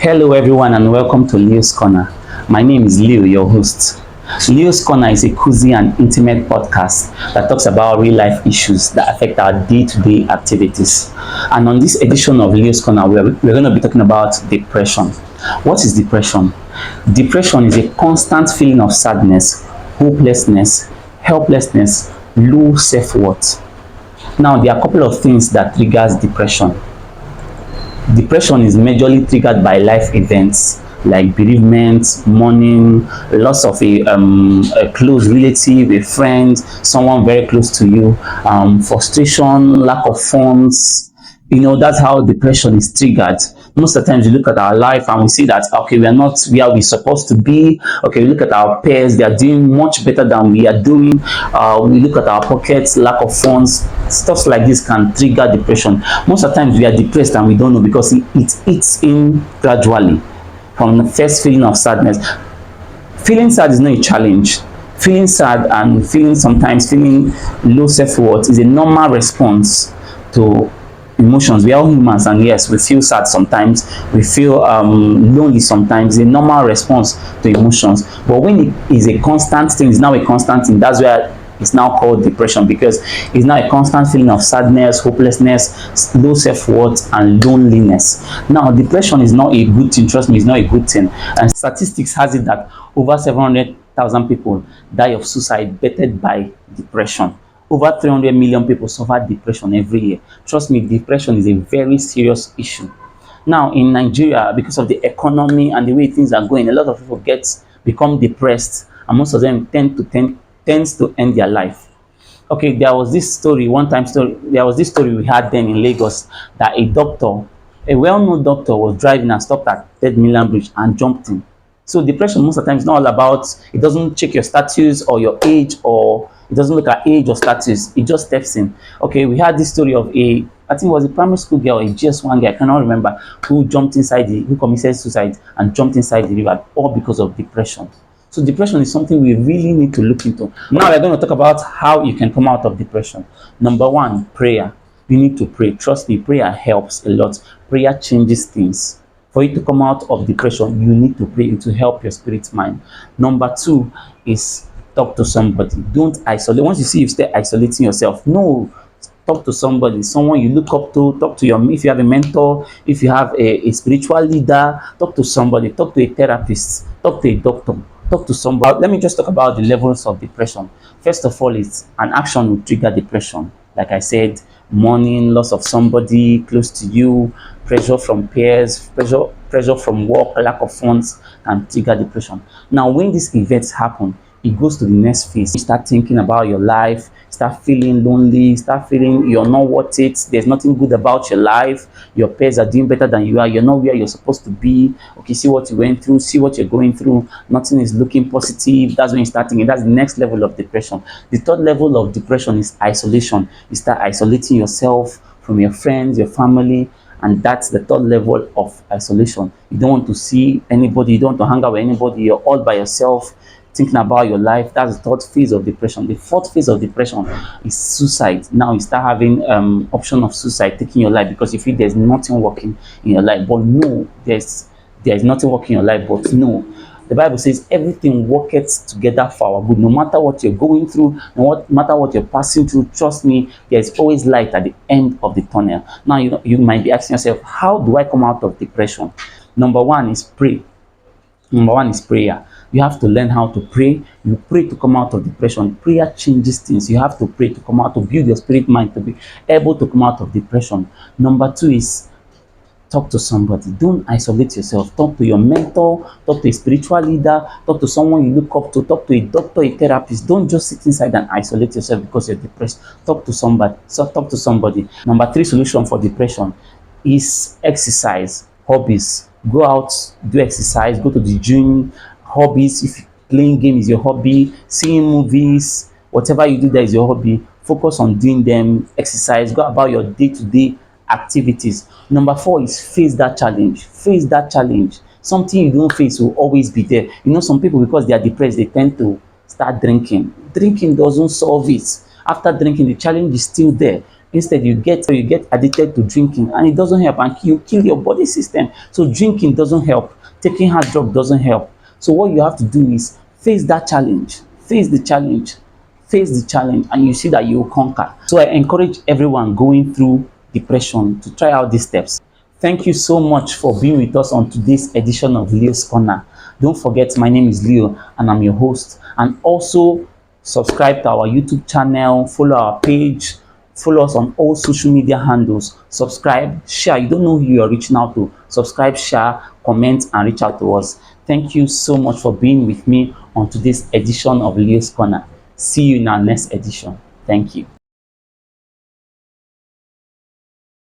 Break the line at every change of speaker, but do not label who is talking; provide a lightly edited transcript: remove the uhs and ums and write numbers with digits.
Hello, everyone, and welcome to Leo's Corner. My name is Leo, your host. Leo's Corner is a cozy and intimate podcast that talks about real life issues that affect our day to day activities. And on this edition of Leo's Corner, we're going to be talking about depression. What is depression? Depression is a constant feeling of sadness, hopelessness, helplessness, low self worth. Now, there are a couple of things that triggers depression. Depression is majorly triggered by life events like bereavement, mourning, loss of a close relative, a friend, someone very close to you, frustration, lack of funds. That's how depression is triggered. Most of the times we look at our life and we see that, okay, we are not where we're supposed to be. Okay, we look at our peers, they are doing much better than we are doing. We look at our pockets, lack of funds. Stuff like this can trigger depression. Most of the times we are depressed and we don't know because it eats in gradually from the first feeling of sadness. Feeling sad is not a challenge. Feeling sad and sometimes feeling low self-worth is a normal response to emotions. We are all humans, and yes, we feel sad sometimes, we feel lonely sometimes. It's a normal response to emotions. But when it is a constant thing, it's now a constant thing, that's where it's now called depression, because it's now a constant feeling of sadness, hopelessness, low self-worth, and loneliness. Now, depression is not a good thing. Trust me, it's not a good thing. And statistics has it that over 700,000 people die of suicide bettered by depression. Over 300 million people suffer depression every year. Trust me, depression is a very serious issue. Now, in Nigeria, because of the economy and the way things are going, a lot of people become depressed, and most of them tends to end their life. Okay, there was this story, we had then in Lagos, that a well-known doctor, was driving and stopped at Third Million Bridge and jumped in. So depression most of the time is not all about, it doesn't check your status or your age, or it doesn't look at age or status, it just steps in. Okay, we had this story of I think it was a primary school girl, a GS1 guy, I cannot remember, who committed suicide and jumped inside the river, all because of depression. So depression is something we really need to look into. Now we're going to talk about how you can come out of depression. Number one, prayer. You need to pray. Trust me, prayer helps a lot. Prayer changes things. For you to come out of depression, you need to pray to help your spirit mind. Number two is talk to somebody. Don't isolate. Once you see you start isolating yourself, no, talk to somebody, someone you look up to. Talk to if you have a mentor, if you have a spiritual leader, talk to somebody, talk to a therapist, talk to a doctor, talk to somebody. Let me just talk about the levels of depression. First of all, it's an action will trigger depression. Like I said, mourning, loss of somebody close to you, pressure from peers, pressure from work, lack of funds can trigger depression. Now, when these events happen, it goes to the next phase. You start thinking about your life, start feeling lonely, start feeling you're not worth it, there's nothing good about your life, your peers are doing better than you are, you're not where you're supposed to be. Okay, see what you went through, see what you're going through, nothing is looking positive. That's when you start thinking. That's the next level of depression. The third level of depression is isolation. You start isolating yourself from your friends, your family, and that's the third level of isolation. You don't want to see anybody, you don't want to hang out with anybody, you're all by yourself, thinking about your life. That's the third phase of depression. The fourth phase of depression is suicide. Now you start having option of suicide, taking your life, because you feel there's nothing working in your life. But no, there's nothing working in your life. But no, the Bible says everything worketh together for our good. No matter what you're going through, no matter what you're passing through, trust me, there's always light at the end of the tunnel. Now you might be asking yourself, how do I come out of depression? Number one is pray. Number one is prayer. You have to learn how to pray. You pray to come out of depression. Prayer changes things. You have to pray to come out, to build your spirit mind, to be able to come out of depression. Number two is talk to somebody. Don't isolate yourself. Talk to your mentor, talk to a spiritual leader, talk to someone you look up to, talk to a doctor, a therapist. Don't just sit inside and isolate yourself because you're depressed. Talk to somebody. So talk to somebody. Number three solution for depression is exercise, hobbies. Go out, do exercise, go to the gym. Hobbies, if playing game is your hobby, seeing movies, whatever you do that is your hobby, focus on doing them. Exercise, go about your day-to-day activities. Number four is face that challenge. Face that challenge. Something you don't face will always be there. Some people, because they are depressed, they tend to start drinking. Drinking doesn't solve it. After drinking, the challenge is still there. Instead, you get addicted to drinking, and it doesn't help, and you kill your body system. So drinking doesn't help. Taking hard drug doesn't help. So what you have to do is face that challenge. Face the challenge. Face the challenge, and you see that you will conquer. So I encourage everyone going through depression to try out these steps. Thank you so much for being with us on today's edition of Leo's Corner. Don't forget, my name is Leo and I'm your host. And also, subscribe to our YouTube channel, follow our page, follow us on all social media handles. Subscribe, share. You don't know who you are reaching out to. Subscribe, share, comment, and reach out to us. Thank you so much for being with me on today's edition of Leo's Corner. See you in our next edition. Thank you.